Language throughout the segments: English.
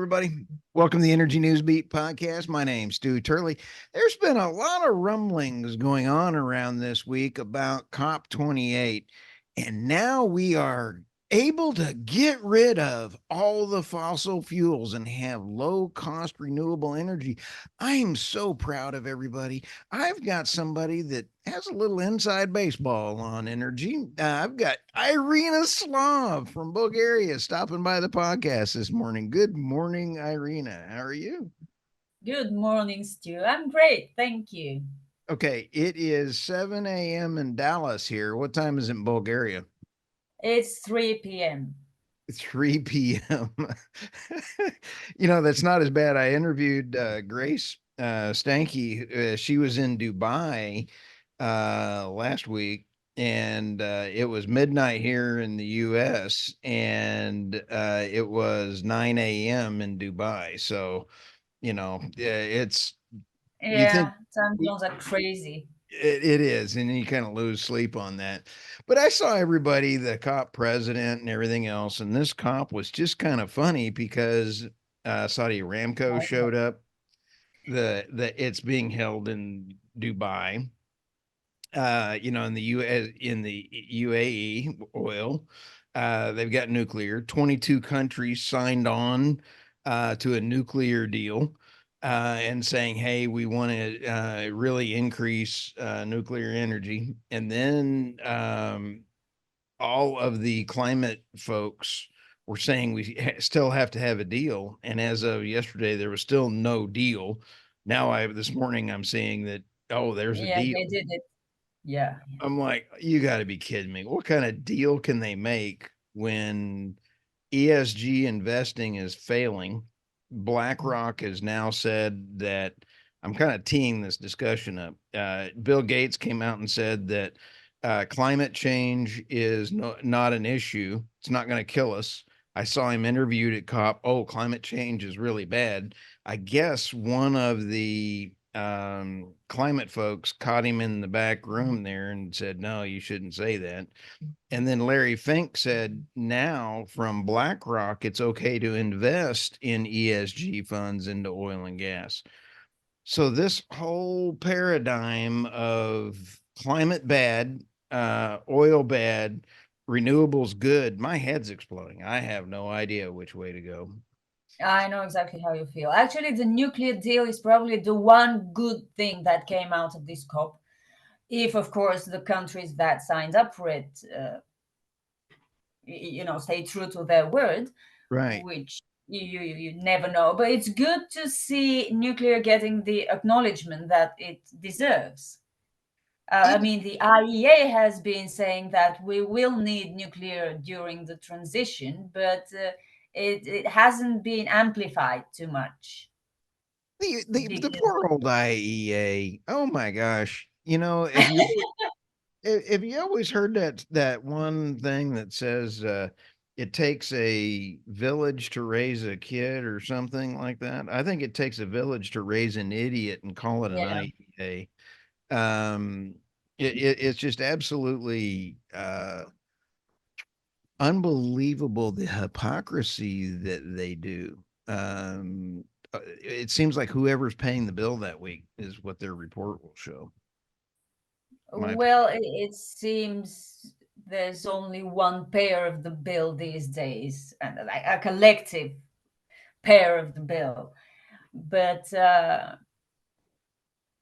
everybody. Welcome to the Energy News Beat podcast. My name's Stu Turley. There's been a lot of rumblings going on around this week about COP28, and now we are able to get rid of all the fossil fuels and have low cost renewable energy. I am so proud of everybody. I've got somebody that has a little inside baseball on energy. I've got Irina from Bulgaria stopping by the podcast this morning. Good morning, Irina. How are you? Good morning, Stu. I'm great. Thank you. Okay, it is 7 a.m. in Dallas here. What time is it in Bulgaria? It's 3 p.m. 3 p.m. That's not as bad. I interviewed Grace Stanky. She was in Dubai last week, and it was midnight here in the US, and it was 9 a.m. in Dubai. So, it's, you think Yeah, time zones are crazy. it is, and you kind of lose sleep on that. But I saw everybody, the cop president and everything else, and this cop was just kind of funny because Saudi Aramco showed up. The it's being held in Dubai, in the UAE oil. They've got nuclear. 22 countries signed on to a nuclear deal, and saying, "Hey, we want to really increase nuclear energy." And then all of the climate folks were saying we still have to have a deal. And as of yesterday, there was still no deal. Now, this morning I'm seeing that, oh, there's a Yeah, deal. they did it. Yeah. I'm like, you got to be kidding me. What kind of deal can they make when ESG investing is failing? BlackRock has now said that, I'm kind of teeing this discussion up. Bill Gates came out and said that climate change is not an issue. It's not going to kill us. I saw him interviewed at COP. Oh, climate change is really bad. I guess one of the climate folks caught him in the back room there and said, no, you shouldn't say that. And then Larry Fink said, now from BlackRock, it's okay to invest in ESG funds into oil and gas. So this whole paradigm of climate bad, oil bad, renewables good, my head's exploding. I have no idea which way to go. I know exactly how you feel. Actually, the nuclear deal is probably the one good thing that came out of this COP. If, of course, the countries that signed up for it, stay true to their word, Right. which you never know. But it's good to see nuclear getting the acknowledgement that it deserves. I Even mean, the IEA has been saying that we will need nuclear during the transition, but it hasn't been amplified too much. the Because, poor old IEA. Oh my gosh. If you always heard that one thing that says it takes a village to raise a kid or something like that. I think it takes a village to raise an idiot and call it an yeah, IEA. Um, it's just absolutely unbelievable the hypocrisy that they do. It seems like whoever's paying the bill that week is what their report will show. My well, it seems there's only one pair of the bill these days, and like a collective pair of the bill. But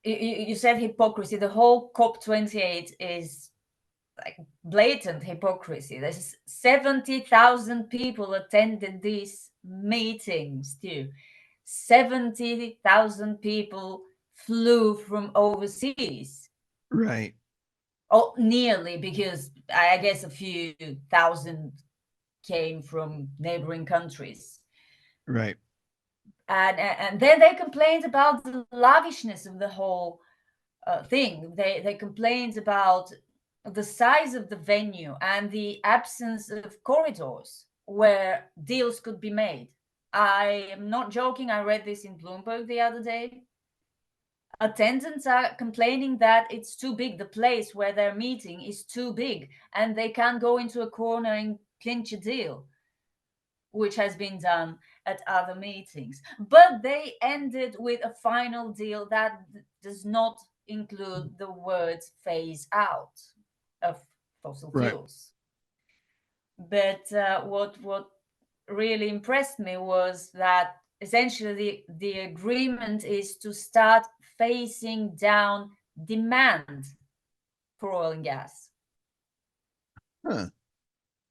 you said hypocrisy. The whole COP28 is like blatant hypocrisy. There's 70,000 people attended these meetings too. 70,000 people flew from overseas. right, Oh, nearly, because I guess a few thousand came from neighboring countries. right. And then they complained about the lavishness of the whole thing. They complained about the size of the venue and the absence of corridors where deals could be made. I am not joking. I read this in Bloomberg the other day. Attendants are complaining that it's too big. The place where they're meeting is too big, and they can't go into a corner and clinch a deal, which has been done. at other meetings. But they ended with a final deal that does not include the words phase out of fossil Right. fuels. But what really impressed me was that essentially the agreement is to start phasing down demand for oil and gas. Huh.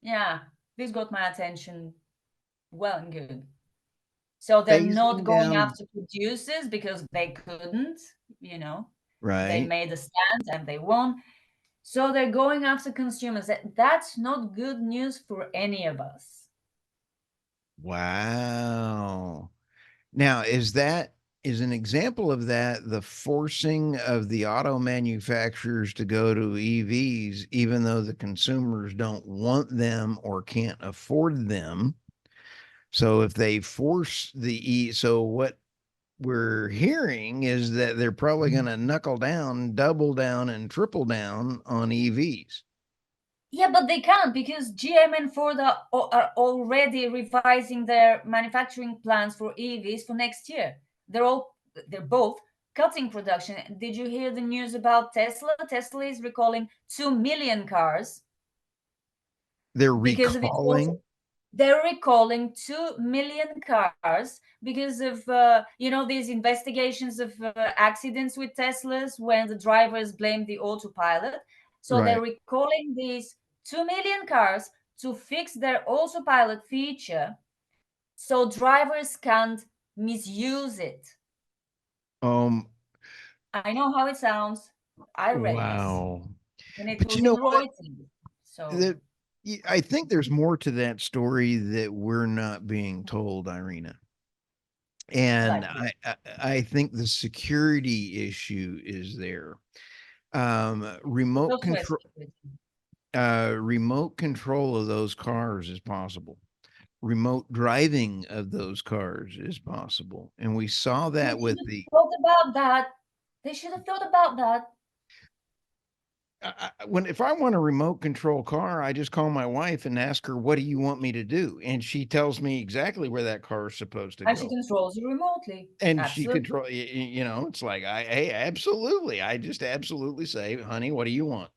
Yeah, this got my attention well and good. So they're not Phasing going down. after producers because they couldn't, you know, they Right. made a stand and they won. So they're going after consumers. That's not good news for any of us. Wow. Now, is an example of that the forcing of the auto manufacturers to go to EVs, even though the consumers don't want them or can't afford them? So if they force so what we're hearing is that they're probably going to knuckle down, double down, and triple down on EVs. Yeah, but they can't because GM and Ford are already revising their manufacturing plans for EVs for next year. They're both cutting production. Did you hear the news about Tesla? Tesla is recalling 2 million cars They're because of its also. recalling. They're recalling 2 million cars because of these investigations of accidents with Teslas when the drivers blame the autopilot. So they're Right. recalling these 2 million cars to fix their autopilot feature so drivers can't misuse it. Um, I know how it sounds. I read this wow. and it But you was know in what? Reuters. So That I think there's more to that story that we're not being told, Irina. And like what? I think the security issue is there. Software security. Remote control of those cars is possible. Remote driving of those cars is possible. And we saw They that should with have the thought about that. They should have thought about that. when if I want a remote control car, I just call my wife and ask her, "What do you want me to do?" And she tells me exactly where that car is supposed to And she go. controls you remotely. And she Absolutely. control it's like hey, absolutely. I just absolutely say, "Honey, what do you want?"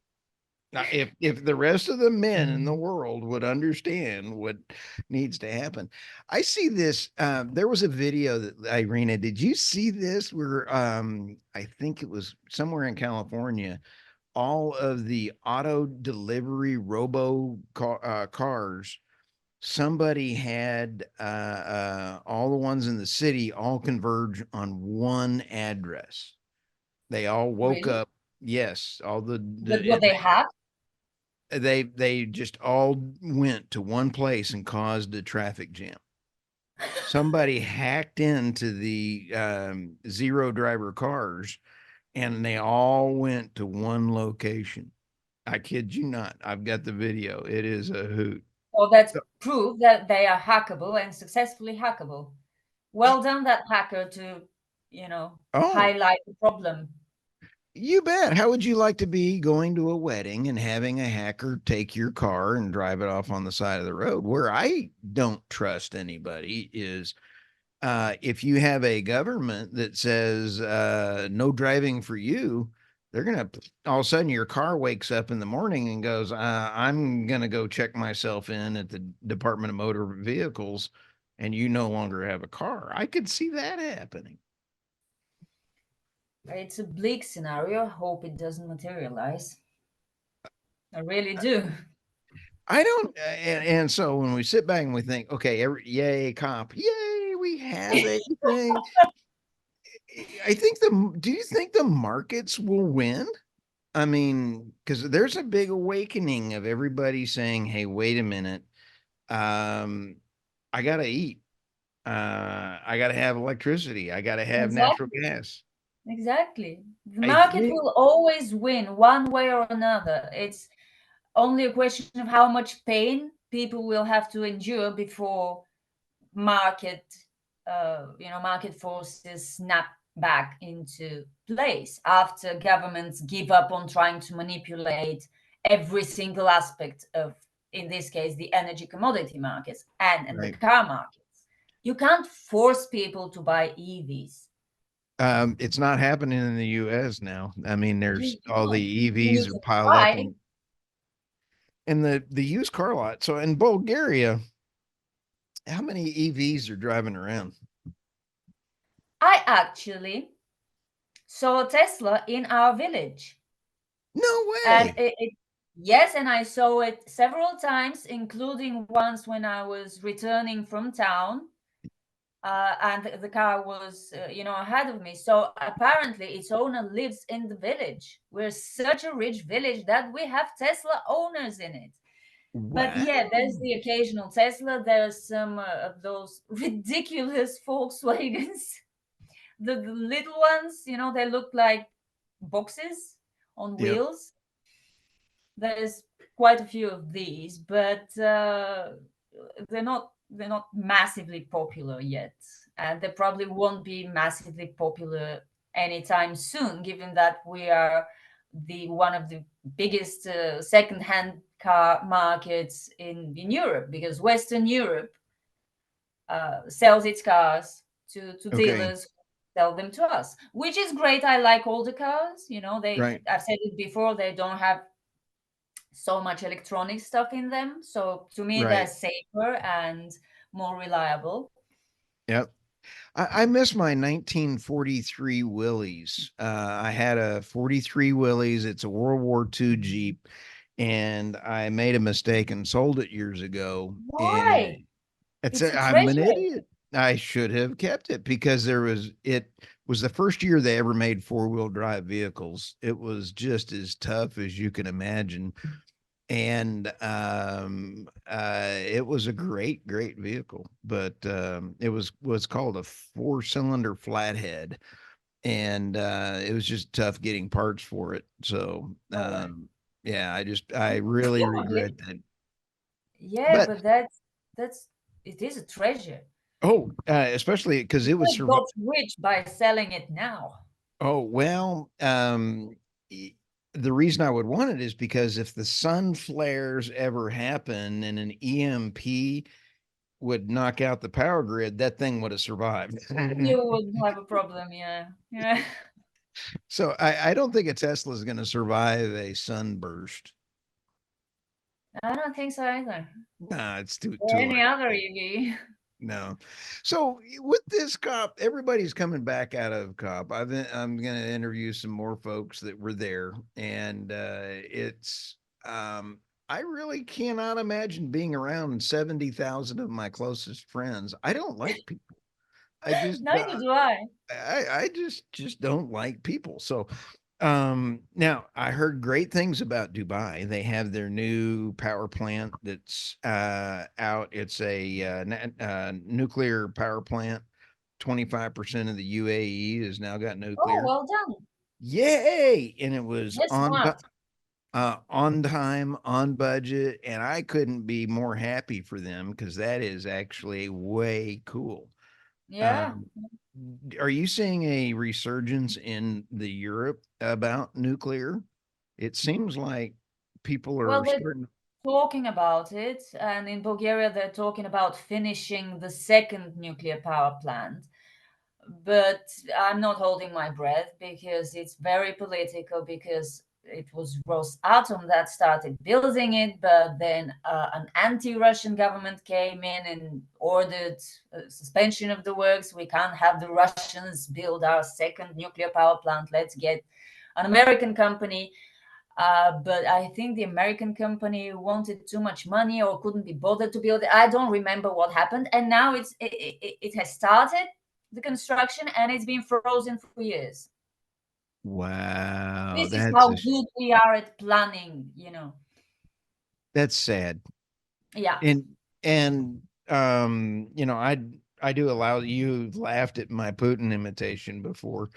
Now, if the rest of the men in the world would understand what needs to happen, I see this. There was a video that Irina, did you see this? Where I think it was somewhere in California. All of the auto delivery cars. Somebody had all the ones in the city all converge on one address. They all woke Really? up. Yes, all But the what they have? they just all went to one place and caused a traffic jam. Somebody hacked into the zero driver cars and they all went to one location. I kid you not. I've got the video. It is a hoot. Well, that's So, proof that they are hackable and successfully hackable. y- Well done, that hacker, to, oh, highlight the problem. you bet. How would you like to be going to a wedding and having a hacker take your car and drive it off on the side of the road? Where I don't trust anybody is if you have a government that says no driving for you, they're going to all of a sudden your car wakes up in the morning and goes, I'm going to go check myself in at the Department of Motor Vehicles, and you no longer have a car. I could see that happening. It's a bleak scenario. I hope it doesn't materialize. I really do. I don't, and so when we sit back and we think, okay, yay, cop, yay, we have a thing. I think do you think the markets will win? I mean, because there's a big awakening of everybody saying, "Hey, wait a minute, um, I gotta eat. I gotta have electricity. I gotta have natural Exactly. gas." Exactly. The I market think, will always win one way or another. It's only a question of how much pain people will have to endure before market market forces snap back into place after governments give up on trying to manipulate every single aspect of, in this case, the energy commodity markets and the right. car markets. You can't force people to buy EVs. It's not happening in the US now. I mean, there's all the You EVs are can piled up try. in the used car lot. So in Bulgaria, how many EVs are driving around? I actually saw a Tesla in our village. No And way. yes, and I saw it several times, including once when I was returning from town. And the car was, ahead of me. So apparently, its owner lives in the village. We're such a rich village that we have Tesla owners in it. But Wow. yeah, there's the occasional Tesla. There's some of those ridiculous Volkswagens, the little ones. They look like boxes on Yep. wheels. There's quite a few of these, but they're not massively popular yet, and they probably won't be massively popular anytime soon, given that we are the one of the biggest second-hand car markets in Europe, because Western Europe sells its cars to Okay. dealers who sell them to us, which is great. I like older cars. Right. I've said it before, they don't have so much electronic stuff in them. So to me, they're Right. safer and more reliable. Yep. I miss my 1943 Willys. I had a 43 Willys. It's a World War II Jeep, and I made a mistake and sold it years ago. And Why? it's It's a I'm an treasure. idiot. I should have kept it because it was the first year they ever made four-wheel drive vehicles. It was just as tough as you can imagine. And it was a great vehicle, but it was called a four-cylinder flathead, and it was just tough getting parts for it. So All right. yeah, I really Yeah, regret that. yeah, But but that's it is a treasure. oh, especially because You it was could got rich by selling it now. oh well, e- the reason I would want it is because if the sun flares ever happen and an EMP would knock out the power grid, that thing would have survived. You would have a problem, yeah. Yeah. So I don't think a Tesla is going to survive a sunburst. I don't think so either. Nah, it's too Or any hard. other EV. No. So with this cop, everybody's coming back out of cop. I'm going to interview some more folks that were there, and it's I really cannot imagine being around 70,000 of my closest friends. I don't like people. I just Neither do I. I just don't like people. So now I heard great things about Dubai. They have their new power plant that's out. It's a nuclear power plant. 25% of the UAE has now got Oh, nuclear. well done. Yay! And it was Yes, smart. on time, on budget, and I couldn't be more happy for them because that is actually way cool. Yeah. Um, are you seeing a resurgence in the Europe about nuclear? It seems like people Well, are they're starting. talking about it, and in Bulgaria, they're talking about finishing the second nuclear power plant. But I'm not holding my breath because it's very political, because it was Rosatom that started building it, but then an anti-Russian government came in and ordered suspension of the works. We can't have the Russians build our second nuclear power plant. Let's get an American company. But I think the American company wanted too much money or couldn't be bothered to build it. I don't remember what happened, and now it has started the construction, and it's been frozen for years. Wow, This is how that's good we are at planning. that's sad. Yeah. And I do allow you've laughed at my Putin imitation before.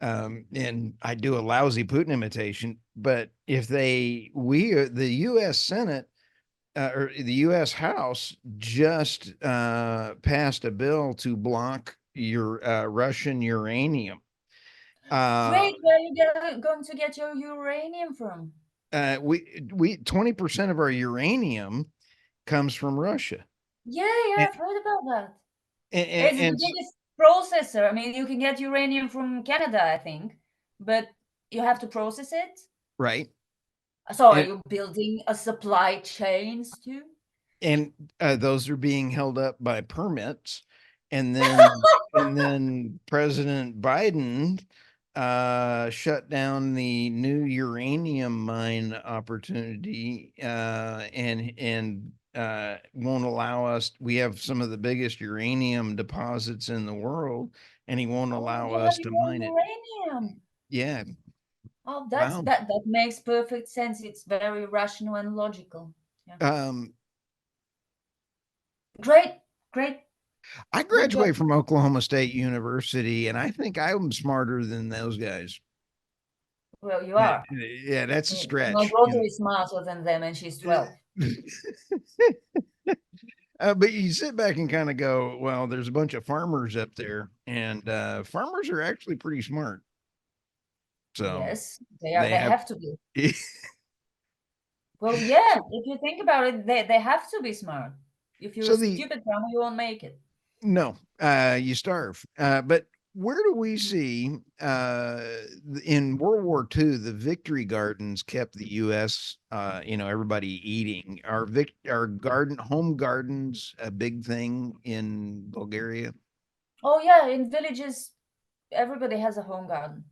And I do a lousy Putin imitation, but if the US Senate or the US House just passed a bill to block your Russian uranium. Uh, Great. Where are you going to get your uranium from? we 20% of our uranium comes from Russia. Yeah, yeah, And, I've heard about that. It's the and biggest processor. I mean, you can get uranium from Canada, I think, but you have to process it. right. So are And you building a supply chains too? and those are being held up by permits, and then President Biden shut down the new uranium mine opportunity, and won't allow us. We have some of the biggest uranium deposits in the world, and he won't Oh, allow you have us to your own mine it. uranium. Yeah. Oh, Wow. that makes perfect sense. It's very rational and logical. Yeah. um Great, great, I good job. graduated from Oklahoma State University, and I think I'm smarter than those guys. Well, you are. Yeah, that's a My stretch, daughter is smarter than them, and she's 12. but you sit back and kind of go, well, there's a bunch of farmers up there, and farmers are actually pretty smart. So Yes, they are. they They have, have to be. Well, yeah, if you think about it, they have to be smart. If you're a so the stupid farmer, you won't make it. no, you starve. But where do we see in World War II the victory gardens kept the U.S. Everybody eating? Are garden home gardens a big thing in Bulgaria? Oh, yeah, in villages, everybody has a home garden,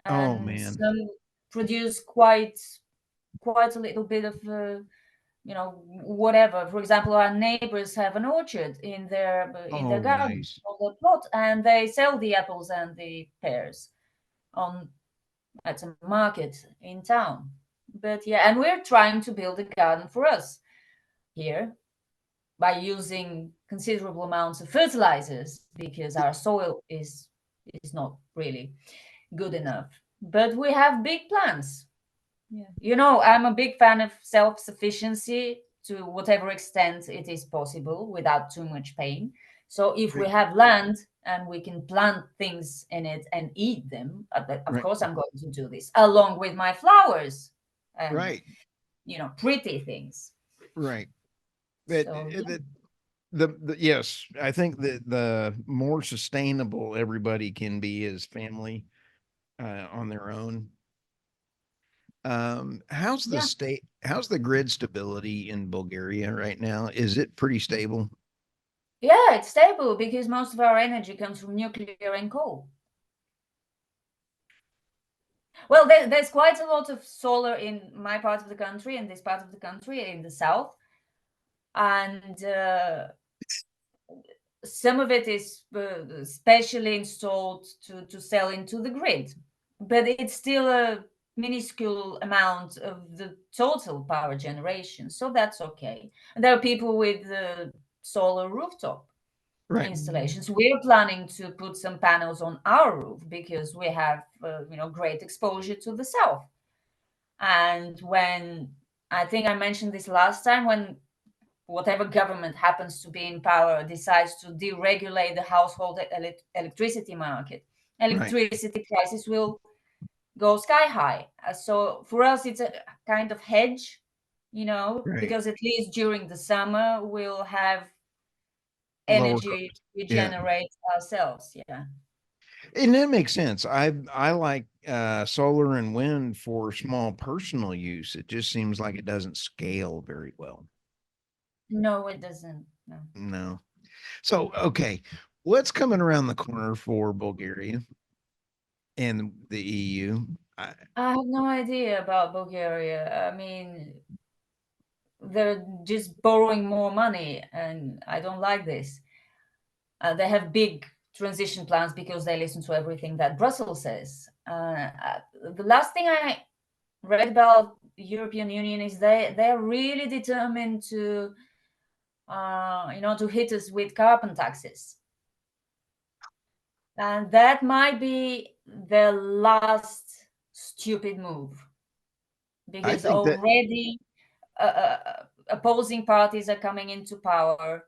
Oh and man. some produce quite a little bit of whatever. For example, our neighbors have an orchard in their Oh garden nice. on their plot, and they sell the apples and the pears on at a market in town. But yeah, and we're trying to build a garden for us here by using considerable amounts of fertilizers because our soil is not really good enough. But we have big plans. Yeah. I'm a big fan of self-sufficiency to whatever extent it is possible without too much pain. So if we Right. have land and we can plant things in it and eat them, of Right. course I'm going to do this along with my flowers and Right. pretty things. Right. But So yeah, yes, I think that the more sustainable everybody can be as family on their own. yeah, How's the grid stability in Bulgaria right now? Is it pretty stable? yeah, it's stable because most of our energy comes from nuclear and coal. Well, there's quite a lot of solar in my part of the country, in this part of the country, in the south, and some of it is specially installed to sell into the grid, but it's still a minuscule amount of the total power generation, so that's okay. And there are people with solar rooftop Right. installations. We're planning to put some panels on our roof because we have great exposure to the south. And when I think I mentioned this last time, when whatever government happens to be in power decides to deregulate the household electricity market, Right. electricity prices will go sky high. So for us, it's a kind of hedge, Right. because at least during the summer we'll have Lower energy cost. we Yeah. generate ourselves. Yeah. And that makes sense. I like solar and wind for small personal use. It just seems like it doesn't scale very well. No, it doesn't. No. No. So, okay, what's coming around the corner for Bulgaria and the EU? I have no idea about Bulgaria. I mean, they're just borrowing more money, and I don't like this. They have big transition plans because they listen to everything that Brussels says. The last thing I read about the European Union is they're really determined to hit us with carbon taxes, and that might be the last stupid move I because think that already opposing parties are coming into power,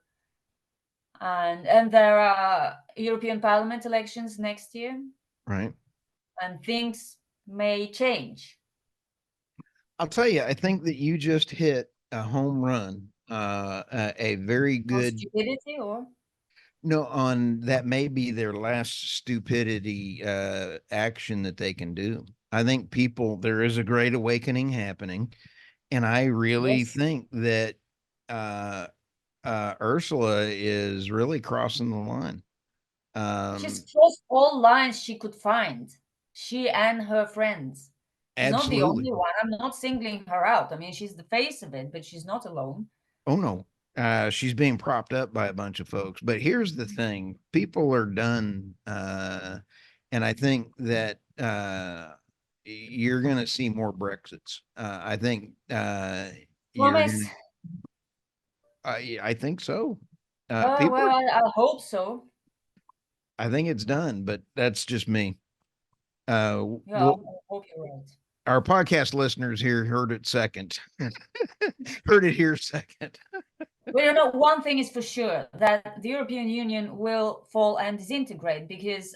and there are European Parliament elections next year, right. and things may change. I'll tell you, I think that you just hit a home run. A very On good stupidity or? No, on that may be their last stupidity action that they can do. I think there is a great awakening happening, and I really Yes. think that uh, Ursula is really crossing the line. She's Um, crossed all lines she could find. She and her friends. She's not the Absolutely. only one. I'm not singling her out. I mean, she's the face of it, but she's not alone. Oh no. She's being propped up by a bunch of folks. But here's the thing. People are done. And I think that you're gonna see more Brexits. I think you're Promise. gonna I think so. Oh, People well, are, I hope so. I think it's done, but that's just me. Yeah, I Well, hope you're right. our podcast listeners here heard it second. Heard it here second. Well, one thing is for sure that the European Union will fall and disintegrate because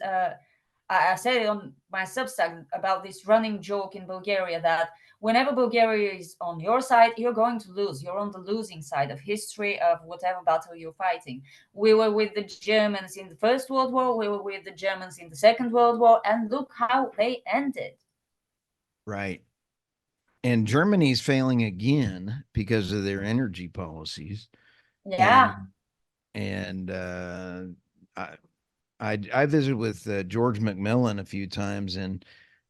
I said it on my Substack about this running joke in Bulgaria that whenever Bulgaria is on your side, you're going to lose. You're on the losing side of history, of whatever battle you're fighting. We were with the Germans in the First World War, we were with the Germans in the Second World War, and look how they ended. Right. And Germany's failing again because of their energy policies. Yeah, And and I I visited with George McMillan a few times, and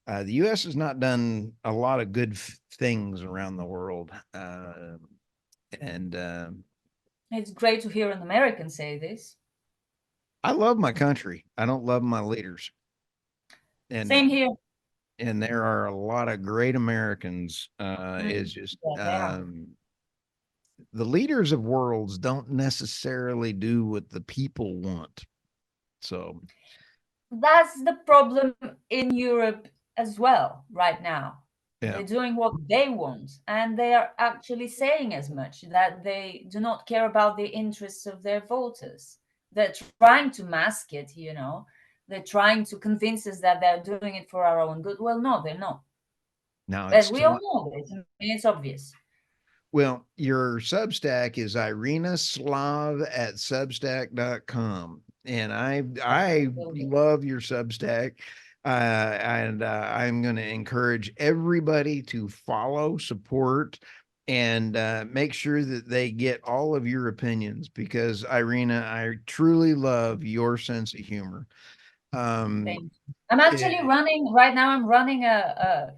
the U.S. has not done a lot of good things around the world. And it's great to hear an American say this. I love my country. I don't love my leaders. Same And here. there are a lot of great Americans. It's Mm, just yeah, they are. the leaders of worlds don't necessarily do what the people want. So That's the problem in Europe as well right now. yeah, They're doing what they want, and they are actually saying as much that they do not care about the interests of their voters. They're trying to mask it. They're trying to convince us that they're doing it for our own good. Well, no, they're not. now But it's we all too. know this. I mean, it's obvious. Well, your Substack is Irina Slav at substack.com. And I Will do. love your Substack. And I'm going to encourage everybody to follow, support, and make sure that they get all of your opinions because, Irina, I truly love your sense of humor. Thank Um, you. I'm actually eh, running right now. I'm running a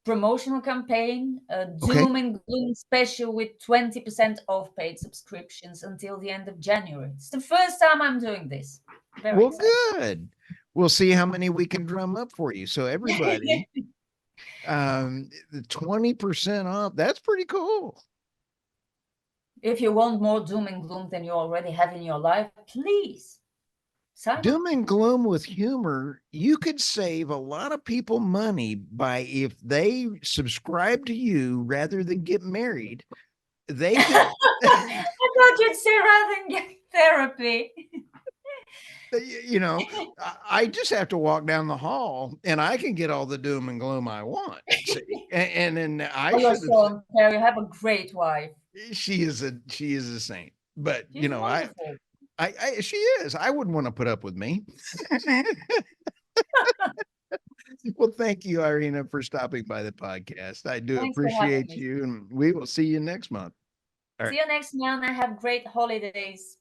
promotional campaign, a okay. doom and gloom special with 20% off paid subscriptions until the end of January. It's the first time I'm doing this. Very Well, excited. good. We'll see how many we can drum up for you. So, everybody, the 20% off, that's pretty cool. If you want more doom and gloom than you already have in your life, please sign up. Doom and gloom with humor, you could save a lot of people money by if they subscribe to you rather than get married. They could, I thought you'd say rather than get therapy. you know, I just have to walk down the hall and I can get all the doom and gloom I want. See, and then I Oh, you're should have so said unfair. You have a great wife. she is a saint. But She's wonderful. she is. I wouldn't want to put up with me. Well, thank you, Irina, for stopping by the podcast. I do Thanks for having appreciate me. you, and we will see you next month. All See right. you next month and have great holidays.